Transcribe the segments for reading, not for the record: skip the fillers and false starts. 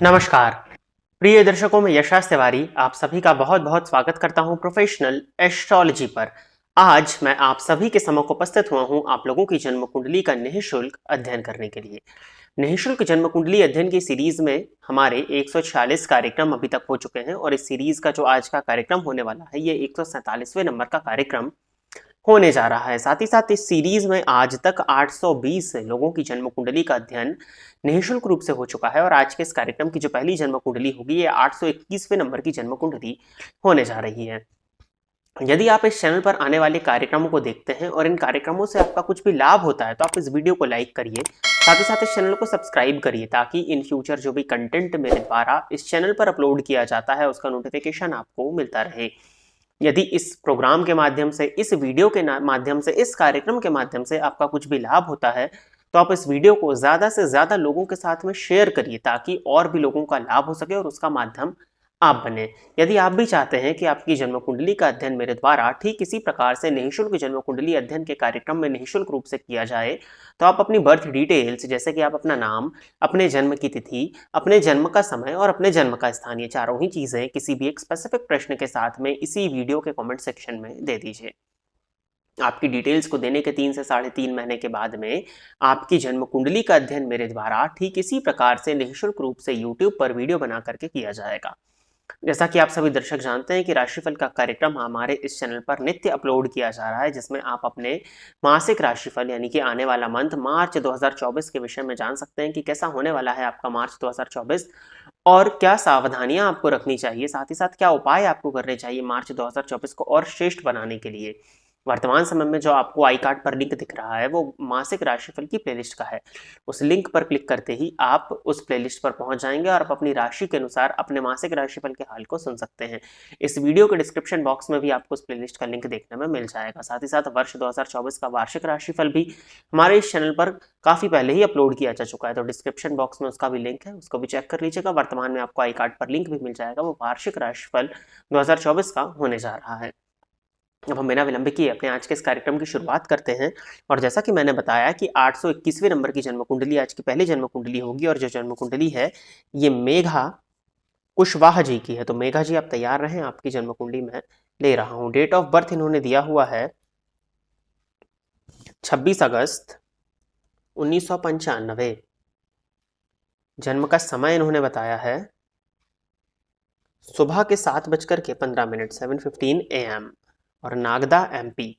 नमस्कार प्रिय दर्शकों, में यशराज तिवारी आप सभी का बहुत बहुत स्वागत करता हूं प्रोफेशनल एस्ट्रोलॉजी पर। आज मैं आप सभी के समक्ष उपस्थित हुआ हूं आप लोगों की जन्म कुंडली का निःशुल्क अध्ययन करने के लिए। निःशुल्क जन्म कुंडली अध्ययन की सीरीज में हमारे 146 कार्यक्रम अभी तक हो चुके हैं और इस सीरीज का जो आज का कार्यक्रम होने वाला है ये 147वें नंबर का कार्यक्रम होने जा रहा है। साथ ही साथ इस सीरीज में आज तक 820 लोगों की जन्म कुंडली का अध्ययन निःशुल्क रूप से हो चुका है और आज के इस कार्यक्रम की जो पहली जन्म कुंडली होगी ये 821वें नंबर की जन्म कुंडली होने जा रही है। यदि आप इस चैनल पर आने वाले कार्यक्रमों को देखते हैं और इन कार्यक्रमों से आपका कुछ भी लाभ होता है तो आप इस वीडियो को लाइक करिए, साथ ही साथ इस चैनल को सब्सक्राइब करिए ताकि इन फ्यूचर जो भी कंटेंट मेरे द्वारा इस चैनल पर अपलोड किया जाता है उसका नोटिफिकेशन आपको मिलता रहे। यदि इस प्रोग्राम के माध्यम से, इस वीडियो के माध्यम से, इस कार्यक्रम के माध्यम से आपका कुछ भी लाभ होता है तो आप इस वीडियो को ज़्यादा से ज़्यादा लोगों के साथ में शेयर करिए ताकि और भी लोगों का लाभ हो सके और उसका माध्यम आप बने। यदि आप भी चाहते हैं कि आपकी जन्म कुंडली का अध्ययन मेरे द्वारा ठीक इसी प्रकार से निःशुल्क जन्म कुंडली अध्ययन के कार्यक्रम में निःशुल्क रूप से किया जाए तो आप अपनी बर्थ डिटेल्स जैसे कि आप अपना नाम, अपने जन्म की तिथि, अपने जन्म का समय और अपने जन्म का स्थान, ये चारों ही चीज़ें किसी भी एक स्पेसिफिक प्रश्न के साथ में इसी वीडियो के कमेंट सेक्शन में दे दीजिए। आपकी डिटेल्स को देने के 3 से 3.5 महीने के बाद में आपकी जन्म कुंडली का अध्ययन मेरे द्वारा ठीक इसी प्रकार से निःशुल्क रूप से यूट्यूब पर वीडियो बना करके किया जाएगा। जैसा कि आप सभी दर्शक जानते हैं कि राशिफल का कार्यक्रम हमारे इस चैनल पर नित्य अपलोड किया जा रहा है जिसमें आप अपने मासिक राशिफल यानी कि आने वाला मंथ मार्च 2024 के विषय में जान सकते हैं कि कैसा होने वाला है आपका मार्च 2024 और क्या सावधानियां आपको रखनी चाहिए, साथ ही साथ क्या उपाय आपको करने चाहिए मार्च 2024 को और श्रेष्ठ बनाने के लिए। वर्तमान समय में जो आपको आई कार्ड पर लिंक दिख रहा है वो मासिक राशिफल की प्लेलिस्ट का है। उस लिंक पर क्लिक करते ही आप उस प्लेलिस्ट पर पहुंच जाएंगे और आप अपनी राशि के अनुसार अपने मासिक राशिफल के हाल को सुन सकते हैं। इस वीडियो के डिस्क्रिप्शन बॉक्स में भी आपको उस प्लेलिस्ट का लिंक देखने में मिल जाएगा। साथ ही साथ वर्ष 2024 का वार्षिक राशिफल भी हमारे इस चैनल पर काफी पहले ही अपलोड किया जा चुका है, तो डिस्क्रिप्शन बॉक्स में उसका भी लिंक है, उसको भी चेक कर लीजिएगा। वर्तमान में आपको आई कार्ड पर लिंक भी मिल जाएगा, वो वार्षिक राशिफल 2024 का होने जा रहा है। अब हम बिना विलंब किए अपने आज के इस कार्यक्रम की शुरुआत करते हैं और जैसा कि मैंने बताया कि 821वें नंबर की जन्म कुंडली आज की पहली जन्म कुंडली होगी और जो जन्म कुंडली है ये मेघा कुशवाहा जी की है। तो मेघा जी आप तैयार रहें, आपकी जन्म कुंडली में ले रहा हूं। डेट ऑफ बर्थ इन्होंने दिया हुआ है 26 अगस्त 1995। जन्म का समय इन्होंने बताया है सुबह के 7:15 7:15 AM और नागदा MP।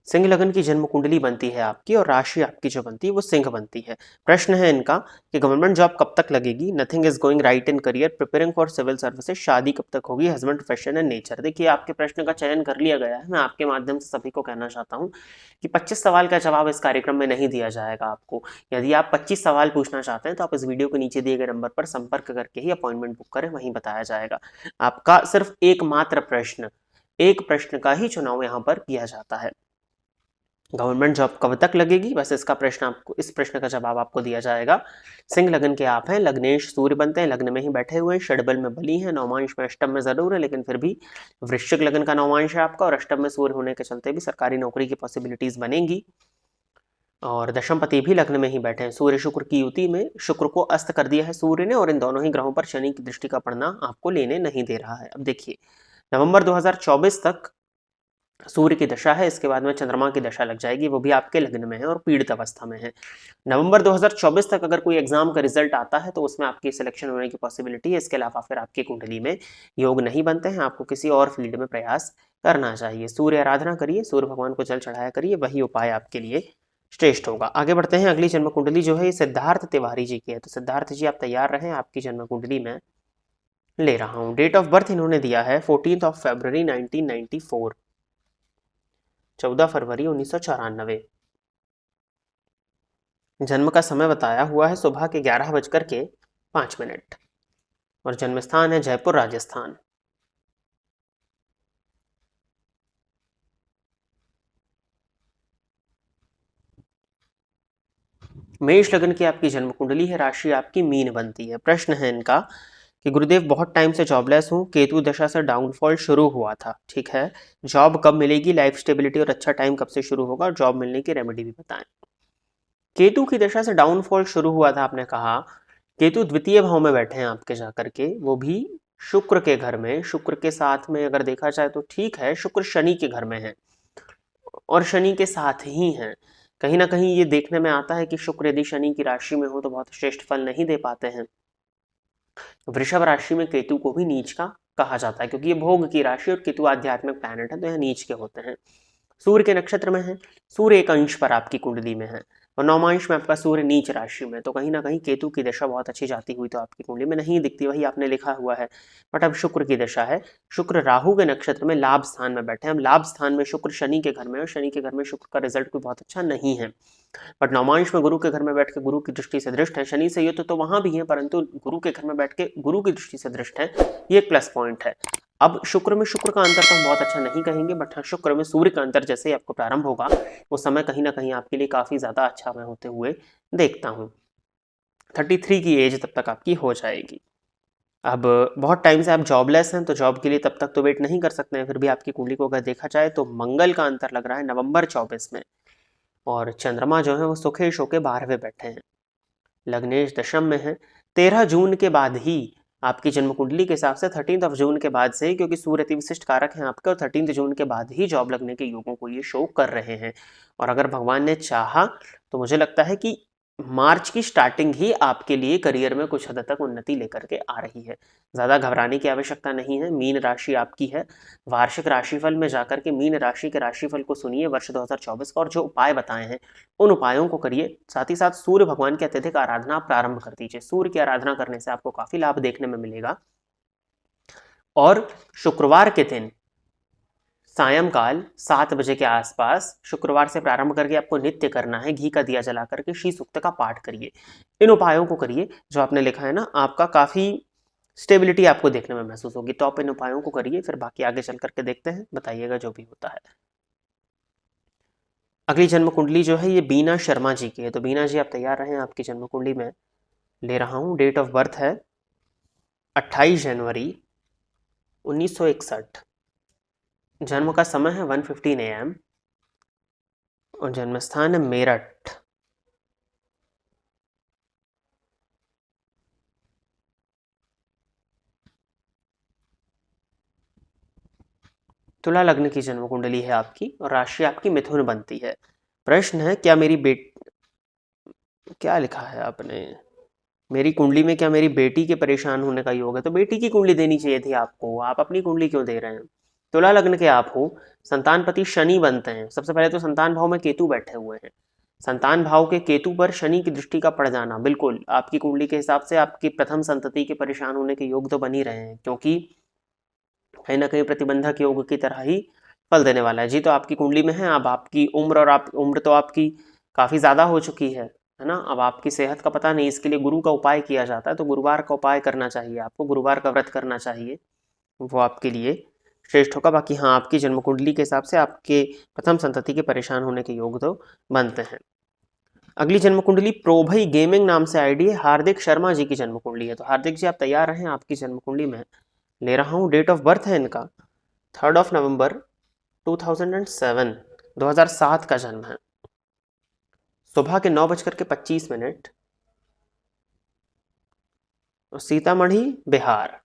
सिंह लगन की जन्म कुंडली बनती है आपकी और राशि आपकी जो बनती है वो सिंह बनती है। प्रश्न है इनका कि गवर्नमेंट जॉब कब तक लगेगी, nothing is going right in career, preparing for civil services, शादी कब तक होगी, हस्बैंड, प्रोफेशन एंड नेचर। देखिए आपके प्रश्न का चयन कर लिया गया है। मैं आपके माध्यम से सभी को कहना चाहता हूँ कि 25 सवाल का जवाब इस कार्यक्रम में नहीं दिया जाएगा आपको। यदि आप 25 सवाल पूछना चाहते हैं तो आप इस वीडियो के नीचे दिए गए नंबर पर संपर्क करके ही अपॉइंटमेंट बुक करें, वहीं बताया जाएगा। आपका सिर्फ एकमात्र प्रश्न, एक प्रश्न का ही चुनाव यहाँ पर किया जाता है। गवर्नमेंट जॉब कब तक लगेगी, बस इसका प्रश्न आपको, इस प्रश्न का जवाब आपको दिया जाएगा। सिंह लगन के आप हैं, लग्नेश सूर्य बनते हैं, लग्न में ही बैठे हुए हैं, षडबल में बली हैं, नौमांश में अष्टम में जरूर है लेकिन फिर भी वृश्चिक लगन का नौमांश है आपका और अष्टम में सूर्य होने के चलते भी सरकारी नौकरी की पॉसिबिलिटीज बनेंगी। और दशमपति भी लग्न में ही बैठे हैं, सूर्य शुक्र की युति में शुक्र को अस्त कर दिया है सूर्य ने और इन दोनों ही ग्रहों पर शनि की दृष्टि का पड़ना आपको लेने नहीं दे रहा है। अब देखिए नवंबर 2024 तक सूर्य की दशा है, इसके बाद में चंद्रमा की दशा लग जाएगी, वो भी आपके लग्न में है और पीड़ित अवस्था में है। नवंबर 2024 तक अगर कोई एग्जाम का रिजल्ट आता है तो उसमें आपकी सिलेक्शन होने की पॉसिबिलिटी है। इसके अलावा फिर आपकी कुंडली में योग नहीं बनते हैं, आपको किसी और फील्ड में प्रयास करना चाहिए। सूर्य आराधना करिए, सूर्य भगवान को जल चढ़ाया करिए, वही उपाय आपके लिए श्रेष्ठ होगा। आगे बढ़ते हैं, अगली जन्म कुंडली जो है ये सिद्धार्थ तिवारी जी की है। तो सिद्धार्थ जी आप तैयार रहें, आपकी जन्म कुंडली में ले रहा हूँ। डेट ऑफ बर्थ इन्होंने दिया है 14 फरवरी 1994, 14 फरवरी 1994। जन्म का समय बताया हुआ है सुबह के 11:05 और जन्म स्थान है जयपुर राजस्थान। मेष लगन की आपकी जन्म कुंडली है, राशि आपकी मीन बनती है। प्रश्न है इनका कि गुरुदेव बहुत टाइम से जॉबलेस हूँ, केतु दशा से डाउनफॉल शुरू हुआ था। ठीक है, जॉब कब मिलेगी, लाइफ स्टेबिलिटी और अच्छा टाइम कब से शुरू होगा और जॉब मिलने की रेमेडी भी बताएं। केतु की दशा से डाउनफॉल शुरू हुआ था, आपने कहा केतु द्वितीय भाव में बैठे हैं आपके जाकर के, वो भी शुक्र के घर में। शुक्र के साथ में अगर देखा जाए तो ठीक है, शुक्र शनि के घर में है और शनि के साथ ही हैं। कहीं ना कहीं ये देखने में आता है कि शुक्र यदि शनि की राशि में हो तो बहुत श्रेष्ठ फल नहीं दे पाते हैं। वृषभ राशि में केतु को भी नीच का कहा जाता है, क्योंकि ये भोग की राशि और केतु आध्यात्मिक प्लैनेट है, तो यह नीच के होते हैं। सूर्य के नक्षत्र में है, सूर्य एक अंश पर आपकी कुंडली में है और नौमांश में आपका सूर्य नीच राशि में, तो कहीं ना कहीं केतु की दशा बहुत अच्छी जाती हुई तो आपकी कुंडली में नहीं दिखती, वही आपने लिखा हुआ है। बट अब शुक्र की दशा है, शुक्र राहु के नक्षत्र में लाभ स्थान में बैठे हैं। लाभ स्थान में शुक्र शनि के घर में और शनि के घर में शुक्र का रिजल्ट कोई बहुत अच्छा नहीं है। बट नौमांश में गुरु के घर में बैठ के गुरु की दृष्टि से दृष्ट है, शनि से युद्ध तो वहां भी है परंतु गुरु के घर में बैठ के गुरु की दृष्टि से दृष्ट है, ये एक प्लस पॉइंट है। अब शुक्र में शुक्र का अंतर तो हम बहुत अच्छा नहीं कहेंगे, बट हाँ शुक्र में सूर्य का अंतर जैसे ही आपको प्रारंभ होगा उस समय कहीं ना कहीं आपके लिए काफी ज्यादा अच्छा मैं होते हुए देखता हूँ। 33 की एज तब तक आपकी हो जाएगी। अब बहुत टाइम से आप जॉबलेस हैं तो जॉब के लिए तब तक तो वेट नहीं कर सकते हैं, फिर भी आपकी कुंडली को अगर देखा जाए तो मंगल का अंतर लग रहा है नवंबर 24 में, और चंद्रमा जो है वो सुखेश होके 12वें बैठे हैं, लग्नेश दशम में है। 13 जून के बाद ही आपकी जन्म कुंडली के हिसाब से 13 जून के बाद से, क्योंकि सूर्य अति विशिष्ट कारक है आपके, और 13 जून के बाद ही जॉब लगने के योगों को ये शो कर रहे हैं। और अगर भगवान ने चाहा तो मुझे लगता है कि मार्च की स्टार्टिंग ही आपके लिए करियर में कुछ हद तक उन्नति लेकर के आ रही है। ज़्यादा घबराने की आवश्यकता नहीं है। मीन राशि आपकी है, वार्षिक राशिफल में जाकर के मीन राशि के राशिफल को सुनिए वर्ष 2024 का और जो उपाय बताए हैं उन उपायों को करिए। साथ ही साथ सूर्य भगवान की अत्यधिक आराधना प्रारंभ कर दीजिए। सूर्य की आराधना करने से आपको काफी लाभ देखने में मिलेगा। और शुक्रवार के दिन सायंकाल 7 बजे के आसपास शुक्रवार से प्रारंभ करके आपको नित्य करना है, घी का दिया जला करके श्री सूक्त का पाठ करिए। इन उपायों को करिए जो आपने लिखा है ना, आपका काफी स्टेबिलिटी आपको देखने में महसूस होगी, तो आप इन उपायों को करिए, फिर बाकी आगे चल करके देखते हैं, बताइएगा जो भी होता है। अगली जन्म कुंडली जो है ये बीना शर्मा जी की है, तो बीना जी आप तैयार रहें, आपकी जन्म कुंडली में ले रहा हूं। डेट ऑफ बर्थ है 28 जनवरी 1961, जन्म का समय है 1:15 AM और जन्म स्थान है मेरठ। तुला लग्न की जन्म कुंडली है आपकी और राशि आपकी मिथुन बनती है। प्रश्न है क्या मेरी क्या लिखा है आपने, मेरी कुंडली में क्या मेरी बेटी के परेशान होने का योग है? तो बेटी की कुंडली देनी चाहिए थी आपको, आप अपनी कुंडली क्यों दे रहे हैं? तुला लग्न के आप हो, संतानपति शनि बनते हैं। सबसे पहले तो संतान भाव में केतु बैठे हुए हैं, संतान भाव के केतु पर शनि की दृष्टि का पड़ जाना बिल्कुल आपकी कुंडली के हिसाब से आपकी प्रथम संतति के परेशान होने के योग तो बन ही रहे हैं, क्योंकि कहीं ना कहीं प्रतिबंधक योग की तरह ही फल देने वाला है जी। तो आपकी कुंडली में है, अब आपकी उम्र और आप उम्र तो आपकी काफ़ी ज़्यादा हो चुकी है ना। अब आपकी सेहत का पता नहीं, इसके लिए गुरु का उपाय किया जाता है, तो गुरुवार का उपाय करना चाहिए आपको, गुरुवार का व्रत करना चाहिए, वो आपके लिए श्रेष्ठ होगा। बाकी हाँ, आपकी जन्म कुंडली के हिसाब से आपके प्रथम संतति के परेशान होने के योग तो बनते हैं। अगली जन्म कुंडली प्रोभई गेमिंग नाम से आईडी है, हार्दिक शर्मा जी की जन्म कुंडली है। तो हार्दिक जी आप तैयार रहें, आपकी जन्म कुंडली में ले रहा हूँ। डेट ऑफ बर्थ है इनका 3 नवंबर 2007, 2007 का जन्म है, सुबह के 9:25 और सीतामढ़ी बिहार।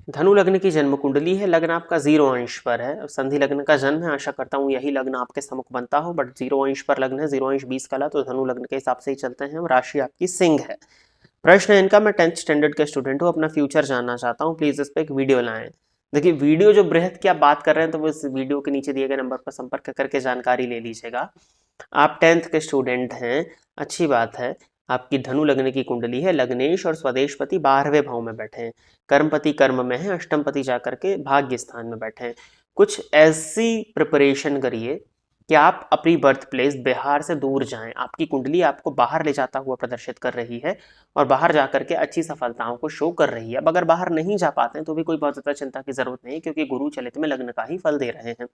धनु लग्न की जन्म कुंडली है, लग्न आपका 0 अंश पर है, संधि लग्न का जन्म है, आशा करता हूँ यही लग्न आपके सम्मुख बनता हो, बट 0 अंश पर लग्न है, 0 अंश 20 कला, तो धनु लग्न के हिसाब से ही चलते हैं। राशि आपकी सिंह है। प्रश्न है इनका, मैं 10th स्टैंडर्ड का स्टूडेंट हूँ, अपना फ्यूचर जानना चाहता हूँ, प्लीज इस पर एक वीडियो लाएं। देखिए वीडियो जो बृहद की आप बात कर रहे हैं तो वो इस वीडियो के नीचे दिए गए नंबर पर संपर्क करके जानकारी ले लीजिएगा। आप 10th के स्टूडेंट हैं, अच्छी बात है। आपकी धनु लग्न की कुंडली है, लग्नेश और स्वदेशपति 12वें भाव में बैठे हैं, कर्मपति कर्म में है, अष्टमपति जाकर के भाग्य स्थान में बैठे हैं। कुछ ऐसी प्रिपरेशन करिए कि आप अपनी बर्थ प्लेस बिहार से दूर जाएं, आपकी कुंडली आपको बाहर ले जाता हुआ प्रदर्शित कर रही है और बाहर जाकर के अच्छी सफलताओं को शो कर रही है। अब अगर बाहर नहीं जा पाते हैं तो भी कोई बहुत ज़्यादा चिंता की जरूरत नहीं है, क्योंकि गुरु चलित में लग्न का ही फल दे रहे हैं।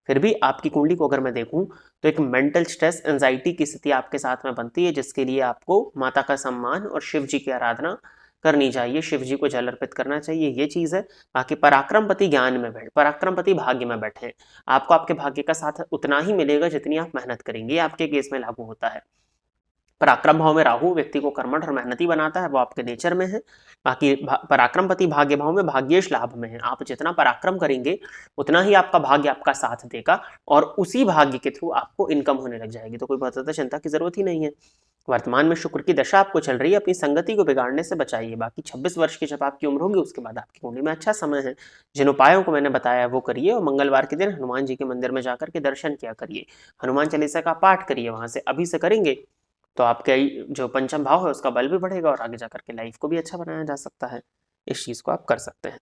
फिर भी आपकी कुंडली को अगर मैं देखूं तो एक मेंटल स्ट्रेस, एंजाइटी की स्थिति आपके साथ में बनती है, जिसके लिए आपको माता का सम्मान और शिव जी की आराधना करनी चाहिए, शिव जी को जल अर्पित करना चाहिए, ये चीज़ है। बाकी पराक्रमपति ज्ञान में बैठ, पराक्रमपति भाग्य में बैठे, आपको आपके भाग्य का साथ उतना ही मिलेगा जितनी आप मेहनत करेंगे, आपके केस में लागू होता है। पराक्रम भाव में राहु व्यक्ति को कर्मठ और मेहनती बनाता है, वो आपके नेचर में है। बाकी पराक्रमपति भाग्य भाव में भाग्येश लाभ में है, आप जितना पराक्रम करेंगे उतना ही आपका भाग्य आपका साथ देगा और उसी भाग्य के थ्रू आपको इनकम होने लग जाएगी, तो कोई बहुत ज्यादा चिंता की जरूरत ही नहीं है। वर्तमान में शुक्र की दशा आपको चल रही है, अपनी संगति को बिगाड़ने से बचाइए। बाकी 26 वर्ष की जब आपकी उम्र होगी उसके बाद आपकी कुंडली में अच्छा समय है। जिन उपायों को मैंने बताया वो करिए और मंगलवार के दिन हनुमान जी के मंदिर में जाकर के दर्शन किया करिए, हनुमान चालीसा का पाठ करिए, वहां से अभी से करेंगे तो आपके जो पंचम भाव है उसका बल भी बढ़ेगा और आगे जाकर के लाइफ को भी अच्छा बनाया जा सकता है। इस चीज को आप कर सकते हैं।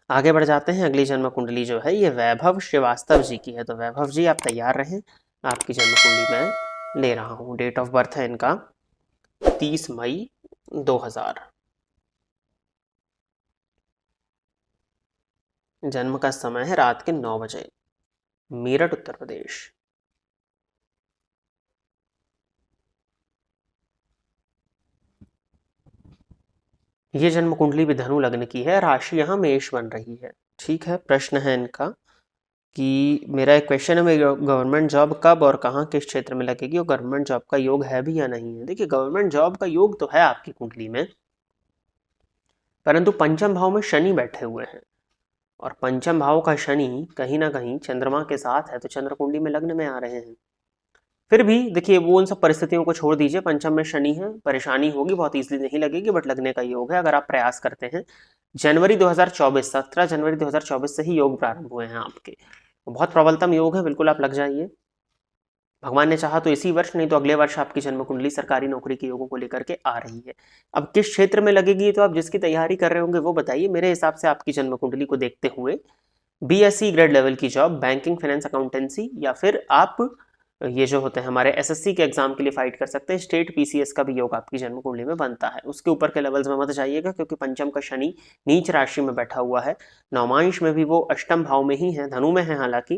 आगे बढ़ जाते हैं। अगली जन्म कुंडली जो है ये वैभव श्रीवास्तव जी की है, तो वैभव जी आप तैयार रहें, आपकी जन्म कुंडली मैं ले रहा हूं। डेट ऑफ बर्थ है इनका 30 मई 2000। जन्म का समय है रात के 9 बजे, मेरठ उत्तर प्रदेश। ये जन्म कुंडली भी धनु लग्न की है, राशि यहाँ मेष बन रही है। ठीक है, प्रश्न है इनका कि मेरा एक क्वेश्चन है, मेरी गवर्नमेंट जॉब कब और कहाँ किस क्षेत्र में लगेगी और गवर्नमेंट जॉब का योग है भी या नहीं है। देखिए, गवर्नमेंट जॉब का योग तो है आपकी कुंडली में, परंतु पंचम भाव में शनि बैठे हुए हैं और पंचम भाव का शनि कहीं ना कहीं चंद्रमा के साथ है, तो चंद्र कुंडली में लग्न में आ रहे हैं। फिर भी देखिए, वो उन सब परिस्थितियों को छोड़ दीजिए, पंचम में शनि है, परेशानी होगी, बहुत इजीली नहीं लगेगी, बट लगने का योग है अगर आप प्रयास करते हैं। जनवरी 2024, 17 जनवरी 2024 से ही योग प्रारंभ हुए हैं आपके, बहुत प्रबलतम योग है, बिल्कुल आप लग जाइए। भगवान ने चाहा तो इसी वर्ष, नहीं तो अगले वर्ष आपकी जन्म कुंडली सरकारी नौकरी के योगों को लेकर के आ रही है। अब किस क्षेत्र में लगेगी, तो आप जिसकी तैयारी कर रहे होंगे वो बताइए। मेरे हिसाब से आपकी जन्म कुंडली को देखते हुए बीएससी ग्रेड लेवल की जॉब, बैंकिंग, फाइनेंस, अकाउंटेंसी, या फिर आप ये जो होते हैं हमारे एसएससी के एग्जाम के लिए फाइट कर सकते हैं। स्टेट पीसीएस का भी योग आपकी जन्म कुंडली में बनता है। उसके ऊपर के लेवल्स में मत जाइएगा, क्योंकि पंचम का शनि नीच राशि में बैठा हुआ है, नवमांश में भी वो अष्टम भाव में ही है, धनु में है हालांकि,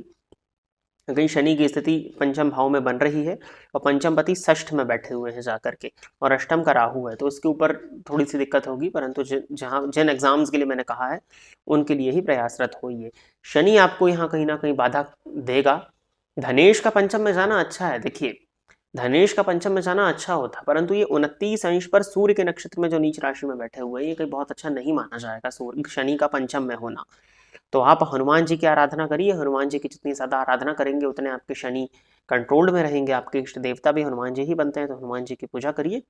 कहीं शनि की स्थिति पंचम भाव में बन रही है और पंचम पति षष्ठ में बैठे हुए हैं जाकर के, और अष्टम का राहु है, तो उसके ऊपर थोड़ी सी दिक्कत होगी, परंतु जिन एग्जाम्स के लिए मैंने कहा है उनके लिए ही प्रयासरत होइए। शनि आपको यहाँ कहीं ना कहीं बाधा देगा। धनेश का पंचम में जाना अच्छा है। देखिए, धनेश का पंचम में जाना अच्छा होता, परंतु ये 29 अंश पर सूर्य के नक्षत्र में जो नीच राशि में बैठे हुए हैं, ये कहीं बहुत अच्छा नहीं माना जाएगा सूर्य शनि का पंचम में होना। तो आप हनुमान जी की आराधना करिए, हनुमान जी की जितनी ज़्यादा आराधना करेंगे उतने आपके शनि कंट्रोल्ड में रहेंगे। आपके इष्ट देवता भी हनुमान जी ही बनते हैं, तो हनुमान जी की पूजा करिए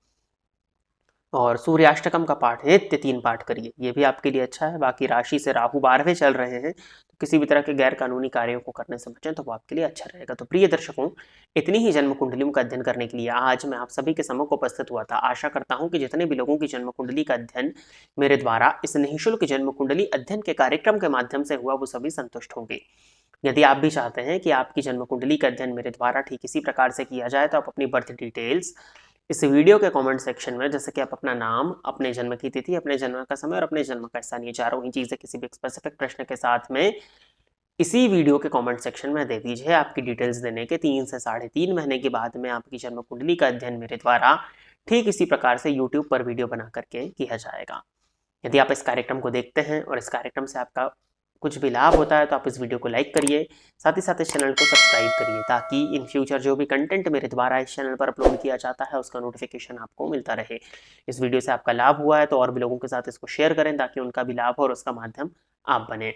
और सूर्याष्टकम का पाठ नित्य 3 पाठ करिए, ये भी आपके लिए अच्छा है। बाकी राशि से राहु 12वें चल रहे हैं, तो किसी भी तरह के गैर कानूनी कार्यों को करने से बचें, तो वो आपके लिए अच्छा रहेगा। तो प्रिय दर्शकों, इतनी ही जन्म कुंडलियों का अध्ययन करने के लिए आज मैं आप सभी के सम्मुख उपस्थित हुआ था। आशा करता हूं कि जितने भी लोगों की जन्म कुंडली का अध्ययन मेरे द्वारा इस निःशुल्क जन्म कुंडली अध्ययन के कार्यक्रम के माध्यम से हुआ, वो सभी संतुष्ट होंगे। यदि आप भी चाहते हैं कि आपकी जन्म कुंडली का अध्ययन मेरे द्वारा ठीक इसी प्रकार से किया जाए, तो आप अपनी बर्थ डिटेल्स इस वीडियो के कमेंट सेक्शन में, जैसे कि आप अपना नाम, अपने जन्म की तिथि, अपने जन्म का समय और अपने जन्म का स्थान, ये चारों ही चीजें किसी भी स्पेसिफिक प्रश्न के साथ में इसी वीडियो के कमेंट सेक्शन में दे दीजिए। आपकी डिटेल्स देने के 3 से 3.5 महीने के बाद में आपकी जन्म कुंडली का अध्ययन मेरे द्वारा ठीक इसी प्रकार से यूट्यूब पर वीडियो बना करके किया जाएगा। यदि आप इस कार्यक्रम को देखते हैं और इस कार्यक्रम से आपका कुछ भी लाभ होता है, तो आप इस वीडियो को लाइक करिए, साथ ही साथ इस चैनल को सब्सक्राइब करिए, ताकि इन फ्यूचर जो भी कंटेंट मेरे द्वारा इस चैनल पर अपलोड किया जाता है उसका नोटिफिकेशन आपको मिलता रहे। इस वीडियो से आपका लाभ हुआ है तो और भी लोगों के साथ इसको शेयर करें, ताकि उनका भी लाभ हो और उसका माध्यम आप बने।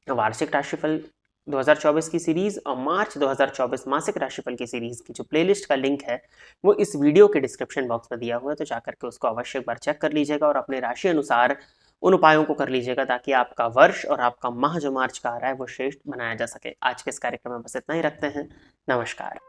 वार्षिक राशिफल 2024 की सीरीज और मार्च 2024 मासिक राशिफल की सीरीज की जो प्लेलिस्ट का लिंक है वो इस वीडियो के डिस्क्रिप्शन बॉक्स में दिया हुआ है, तो जाकर के उसको अवश्य एक बार चेक कर लीजिएगा और अपने राशि अनुसार उन उपायों को कर लीजिएगा, ताकि आपका वर्ष और आपका माह जो मार्च का आ रहा है वो श्रेष्ठ बनाया जा सके। आज के इस कार्यक्रम में बस इतना ही रखते हैं। नमस्कार।